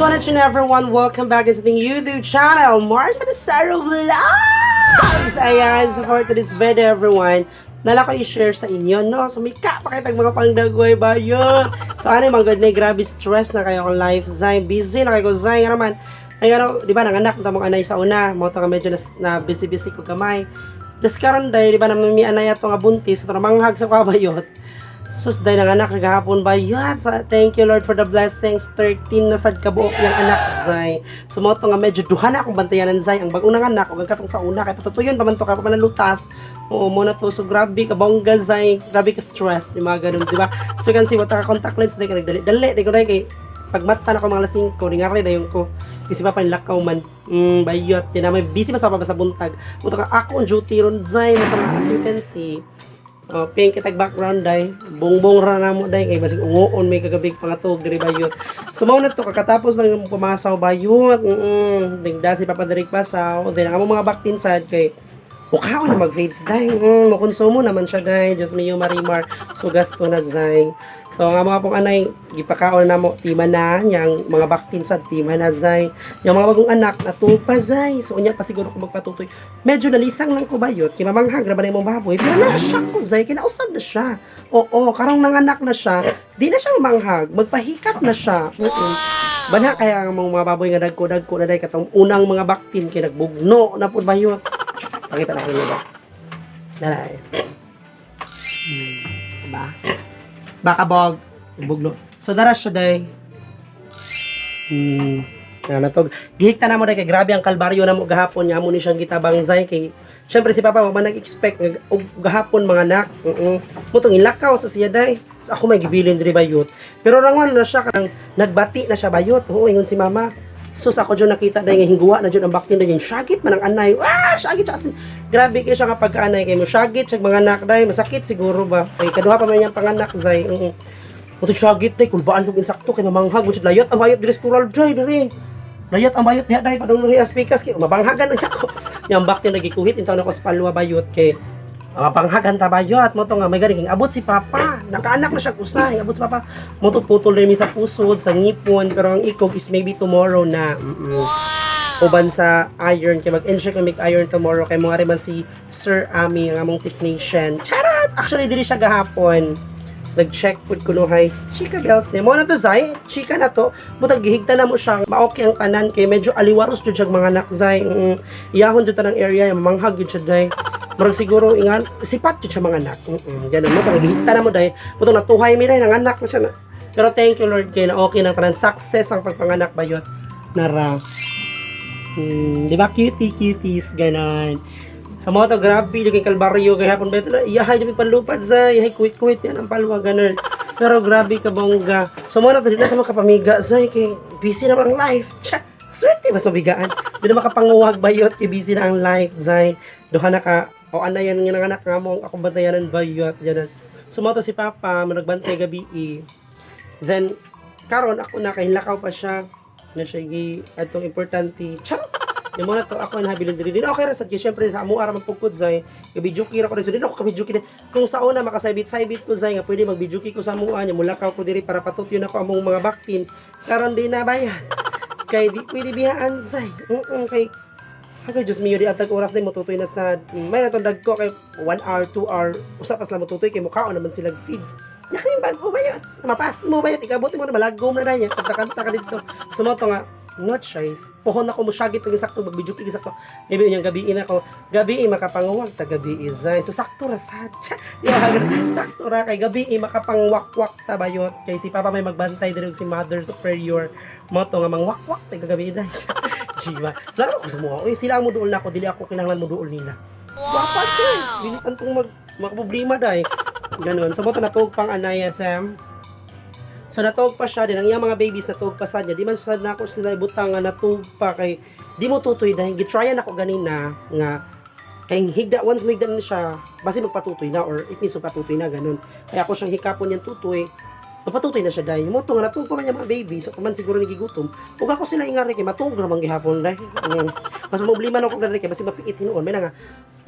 each and everyone, welcome back to the YouTube channel, Mars and Sarah Vlogs! Ayan, so for today's video everyone, nala ko i-share sa inyo, no? So may kapakitag mga pangdagway ba yun? So ano yung mga good na grabe stress na kayo kung life, Zay, busy na kayo, Zay, nga naman. Ayun, di ba, nanganak na mong anay sa una, mo ito nga medyo na busy-busy ko kamay. Das karon day, di ba, naman may anay ato nga buntis, ito na manghag sa kabayot. Sus, dahil ng anak, nagahapon ba? Yan, thank you Lord for the blessings. 13 na sad kabuok yung anak, Zay. Sumoto nga medyo duha na akong bantayanan, Zay. Ang bagunang anak, huwag katong sa una. Kaya patutuyon, pamanto ka pa manalutas. Oo, muna to. So, grabe ka bongga, Zay. Grabe ka stress. Yung mga ganun, di ba? So, you can see, what ka contact lens, di ka nagdali. Di ko na kay pagmata na ko mga lasing ko, di nga rin na yung ko. Kasi pa panlakaw man. Bayot. Yan na, may busy pa sa buntag. Muto ka, ako on duty ron, Zay. Muto nga, as you can see. Pink kitag background day, bongbong ra na mo day kay basig ungoon may kagabig pangatog diri bayot. So mao na to kakatapos lang pumasaw bayot. Dingda si Papa Derek pasaw, then ang mga Baktin sad kay mukhaon na mag-fades day. Mo konsumo naman siya day, just me yung marimar. So gasto na zay. So nga mga pong anay gipakaon na mo tima na yang mga Baktin sad tima na zay. Yung mga bagong anak natupa zay. So unya pa siguro ko magpatutoy. Medyo nalisang lang ko bayot, kimamanghag ra ba na imong baboy. Pero na-shock ko zay, kinausap na siya. Oo, karong nanganak na siya, di na siya mamanghag, magpahikat na siya. Bana kaya ang mga baboy nga dagko na day katong unang mga Baktin kay nagbugno na pud bayot. Pakita na ko nila. Dalay. Diba? Baka bog, bugno. So dara siya day. Natog. Gihikta na mo day kay grabe ang kalbaryo na mo gahapon nya mo ni siyang gitabang Zay kay syempre si Papa man nag-expect og gahapon mga anak. Mutong ilakaw sa siya day. So, ako may gibilin diri bayot. Pero rangwan na siya kanang nagbati na siya bayot. Oo, ingon si Mama. So sa ako dyan nakita dahil nga hingguwa na dyan ang Baktin dahil yung syagit man ang anay. Syagit asin. Grabe kayo siya nga pagkaanay kayo mo. Syagit siya mga anak dahil masakit siguro ba. Kay kaduha pa man yung panganak Zay. Muto syagit dahil kulbaan kong insakto kay mamanghag. Muto layot ang bayot diri skural dry diri. Layot ang bayot niya dahil padong nari aspikas kay mabanghagan na siya ko. Yung Baktin nagikuhit intaw na ko sa palwa bayot kay panghagan ta bayot mo to nga may galing abot si Papa nakaanak na siya kusay abot si Papa mo to putol rin sa pusod sa ngipon pero ang ikog is maybe tomorrow na uban sa iron kay mag-ensure kay make iron tomorrow kay mga man si Sir Ami ang among technician charot actually dili siya gahapon nag-check food kunuhay chika bells ni mo na to Zay chika na to butag gihigta na mo siya maokey ang tanan kay medyo aliwaros jud siya mga anak Zay iyahon jud tanang area manghag jud siya Zay marag siguro ingan sipat jud siya mga anak ganun mo tag gihigta na mo day butong natuhay mi day nang anak na siya na. Pero thank you Lord kay na okay nang tanan success ang pagpanganak bayot nara di ba cuties ganon. Sa mga to, grabe, yung kalbaryo, kaya hapon ba ito na, iyahay yung panlupad sa, iyahay kuwit-kuwit yan ang palwa, ganun. Pero grabe ka bongga. So mga to, di na ito makapamiga, Zay, kay busy na ang life. Tsa, swerte ba sa bigaan? Di na makapanguwag bayot, kay busy na ang life, Zay. Duha na ka, o ana yan ng anak nga mo, ako bantayan ng bayot, yan. So mga to, si Papa, nagbantay gabi, then, karon ako na, kay lakaw pa siya, na siya, atong importante, charot. Yung mga to ako na habilin din. Okay ra sad kay syempre sa amo ara man pugkod Zay. Gabijuki ra ko din ako kabijuki din. Kung sa una makasaybit-saybit ko Zay nga pwede magbijuki ko sa amuan nya mulakaw ko diri para patutyo na ko among mga Baktin. Karon di na bayan. Kay di pwede biyaan Zay. Kay hagay Diyos miyo di atag oras din motutoy na sa may natong dagko kay 1 hour 2 hour usa pa sila motutoy kay mukhaon naman sila feeds. Yakrin bag mo bayot. Mapas mo bayot ikabot mo na balagom na danya. Kanta ka dito. Sumoto nga not choice. Pohon ako mo syagit pag sakto magbidjuk igi sakto. Maybe yung gabi na ako. Gabi makapanguwag ta gabi Zay. So sakto ra sad. Sakto ra kay gabi makapangwak-wak ta bayot. Kay si Papa may magbantay diri si Mother Superior. Mo to nga mangwak-wak ta gabi Zay. Diba? Laro ko sa mga. Oy, sila mo duol na ako dili ako kinahanglan mo duol nila. Wapat sir. Dili kantong magproblema dai. Ganon. So mo to natug pang anaya Sam. So natog pa siya din ang iyang mga babies natog pa sa niya. Di man sad na ako sila ibutang nga natog pa kay di mo tutoy dahil gitryan ako ganina nga kay higda once mo higda na siya basi magpatutoy na or it means magpatutoy na ganun. Kaya ako siyang hikapon yang tutoy. mapatutoy na siya day. Mo to nga natug pa man yung mga baby, so kuman siguro nagigutom. Ug ako sila ingari kay matug ra man gihapon day. Mas problema na ko diri kay basi mapiit hinuon may nga.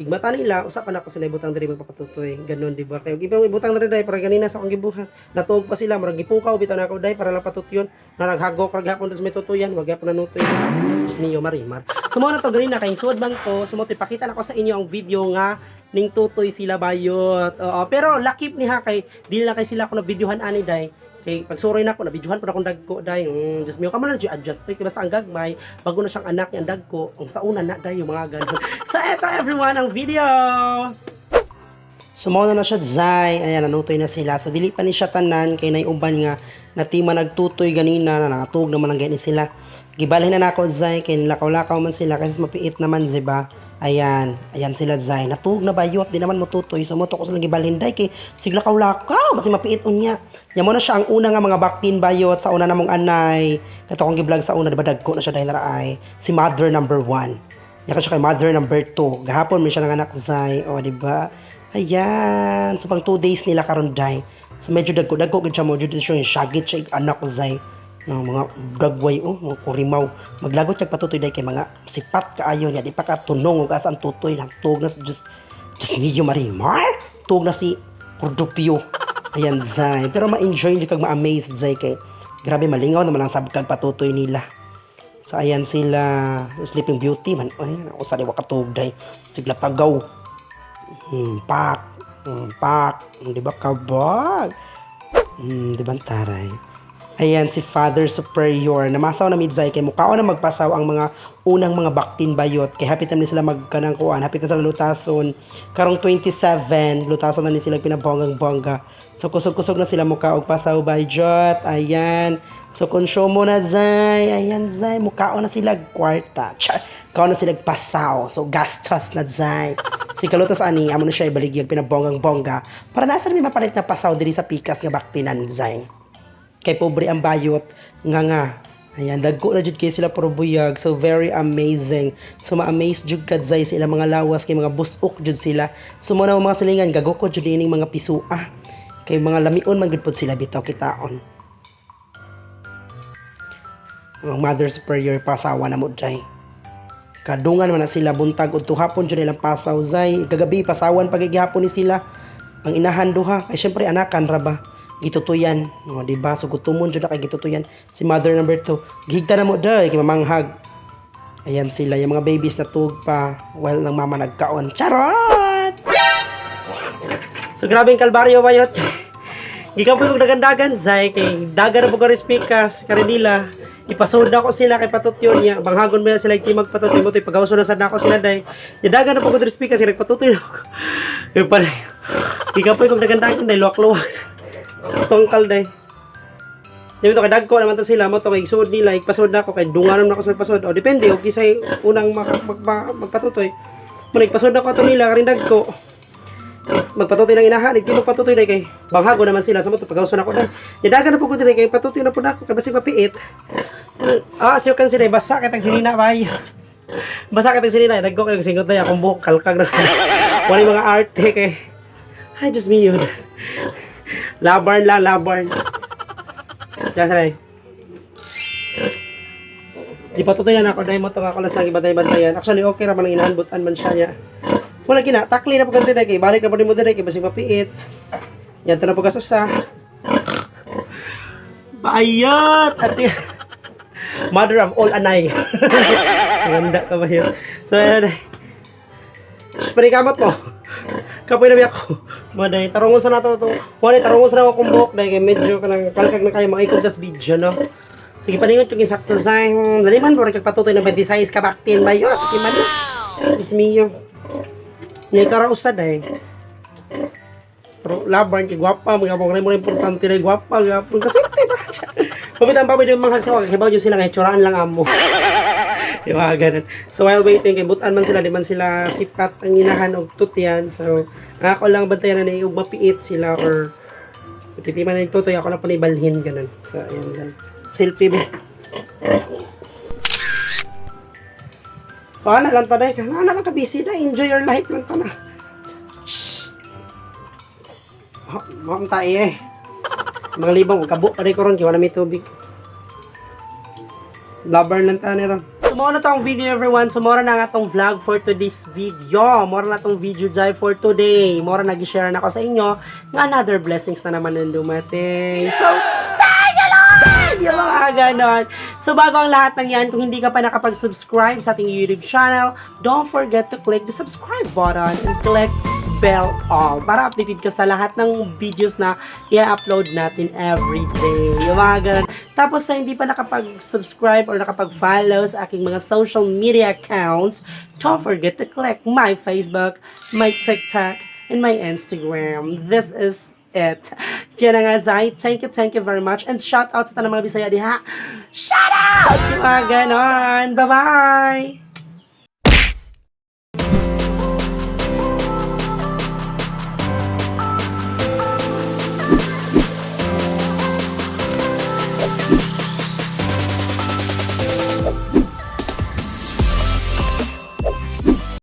Igmata nila usapan ako sila ibutang diri magpapatutoy. Ganon di ba? Kay ibang ibutang diri day para ganina sa akong gibuhat. Natug pa sila murag gipukaw bitaw na ako day para lang patutyon. Naghagok ra gihapon sa may tutuyan, wag gyapon na nutoy. Niyo marimar. Sumo na to ganina kay suod bang to, sumo ipakita na ko sa inyo ang video nga ning tutoy sila bayot. Oo, pero lakip ni ha kay dili na kay sila ko na videohan ani day. Kay pagsuroy na ko na videohan pa akong dagko day. Just mo ka man adjust kay basta ang gagmay bago na siyang anak niya dagko. Ang sa una na day yung mga ganun. So eto everyone ang video. Sumauna na siya Zay. Ayan nanutoy na sila. So dili pa ni siya tanan kay nay uban nga natima nagtutoy ganina na nakatug naman ang gani sila. Gibalhin na nako Zay kay lakaw-lakaw man sila kasi mapiit naman diba. Ayan sila Zay. Natug na bayot, di naman mututoy. So moto ko silang gibalhinday kay siglakaw-lakaw kasi mapiit unya. Nya mo na siya ang una nga mga Baktin bayot sa una namong anay. Kato kong gi-vlog sa una diba dagko na siya dahil naraay. Si mother number 1. Nya ka siya kay mother number 2. Gahapon man siya nanganak Zay. O diba? Ayan. So pang 2 days nila karon day. So medyo dagko gid siya mo jud siya yung syagit siya anak ko Zay. No, mga dagway mga kurimaw maglagot siya patutoy day kay mga sipat kaayo niya di pa katunong ug asan tutoy lang tug na just medyo marimar tug na si Cordopio. Ayan Zay pero ma-enjoy niyo kag ma-amaze Zay kay grabe malingaw naman ang sabkag patutoy nila. So ayan sila Sleeping Beauty man ay usa di wa katug day sigla tagaw pak di ba kabag di ba taray. Ayan si Father Superior. Namasaw na midzay kay mukhaon na magpasaw ang mga unang mga Baktin bayot. Kay hapit na sila magkanang kuan, hapit na sila lutason. Karong 27, lutason na ni sila pinabonggang-bongga. So kusog-kusog na sila mukha og pasaw bayot. Ayan. So konsumo na Zay. Ayan Zay, mukhaon na sila kwarta. Kaon na sila pasaw. So gastos na Zay. Si kalutas ani amo na siya ibaligyag pinabonggang-bongga para nasa mi mapalit na pasaw diri sa pikas nga Baktinan Zay. Kay pobre ang bayot nga. Ayan, dagko na jud kay sila puro buyag. So very amazing. So ma-amaze jud kad Zay sa ilang mga lawas kay mga busok jud sila. So mo na mga silingan gagoko jud ining mga pisua. Kay mga lamion man gud pod sila bitaw kitaon. Ang Mother Superior pasawa na mo Zay. Kadungan man na sila buntag udto hapon jud ilang pasaw Zay. Kagabi pasawan pagigihapon ni sila. Ang inahan duha kay syempre anakan ra ba. Gitutuyan, no, di ba? So gutumon jud na kay gitutuyan si mother number 2. Gihigta na mo day kay mamanghag. Ayan sila yung mga babies na tug pa while nang mama nagkaon. Charot. So grabe ang kalbaryo bayot. Gikan po yung dagandagan Zay kay dagan na po ka respikas karinila. Ipasod na ko sila kay patutyon niya. Banghagon ba sila yung magpatutoy mo to ipagawso na sad nako sila day. Dagan na po ko respikas kay nagpatutoy na ako. Yung pala. Gikan po yung dagandagan day luwak-luwak. Tongkal day. Dito kay dagko naman to sila mo to kay suod nila ipasod na ako kay dunganon na ako sa pasod. O depende og kisay unang magpatutoy. Mo nagpasod na ko ato nila karing dagko. Magpatutoy lang inahan, di magpatutoy day kay banghago naman sila sa mo to pagawso na ko day. Dagan na po ko dire kay patutoy na po nako kay basig mapiit. Siyo kan sila basa kay tag sinina bay. Basa kay tag sinina dagko kay singot na akong buhok kalkag na. Wala mga arte kay ay just me yun. Labarn lang, labarn. Diyan saray. Di pa tutuyan ako dahil mo ito nga kulas lang ibantay-bantayan. Actually, okay naman ang inahanbutan man siya niya. Wala kina, takli na po ganito kay balik na po ni mo dito kay basig mapiit. Yan ito na po kasusa. Bayot! At mother of all anay. Ganda ka ba yun? So, yan. Panikamot mo. Kapoy na biyak ko. Maday, tarungon sa nato to. Wala, tarungon sa ako kumbok. Dahil kay medyo kalkag na kayo mga ikog das video, no? Sige, paningot yung insakto sa naliman po, kagpatutoy na 26 ka Baktin ba yun? Iman na. Diyos miyo. Ngayon karausad eh. Pero laban, kay gwapa. Mga pong rin mo importante na gwapa. Kasi ito ba? Pamitang pa pwede yung mga hagsawa. Kibaw dyan sila ngayon, tsuraan lang amo. Diba, ganun. So while waiting, kay butan man sila, di man sila sipat ang inahan o tutyan. So, ako lang bantayan na yung mapiit sila or titiman na yung tutoy, ako lang po naibalhin, ganun. So, ayan, so, selfie mo. So, ana lang taday ka. Ana lang ka busy na. Enjoy your life lang ta na. Shhh. Huwag tayo eh. Mga libang, kabo pa rin ko ron, kiwa na may tubig. Lover lang tayo ron. So, muna na tong video everyone. So, mura na nga tong vlog for today's video. Mura na tong video drive for today. Mura nag-share na ako sa inyo nga another blessings na naman ang dumating. So, thank you Lord! Yung mga ganon. So, bago ang lahat ng yan, kung hindi ka pa nakapag-subscribe sa ating YouTube channel, don't forget to click the subscribe button and click bell all para updated ka sa lahat ng videos na i-upload natin every day. Yung mga ganun. Tapos sa hindi pa nakapag-subscribe or nakapag-follow sa aking mga social media accounts, don't forget to click my Facebook, my TikTok, and my Instagram. This is it. Yan na nga, Zai. Thank you very much. And shout out sa tanang mga Bisaya diha. Shout out! Yung mga ganon. Bye-bye!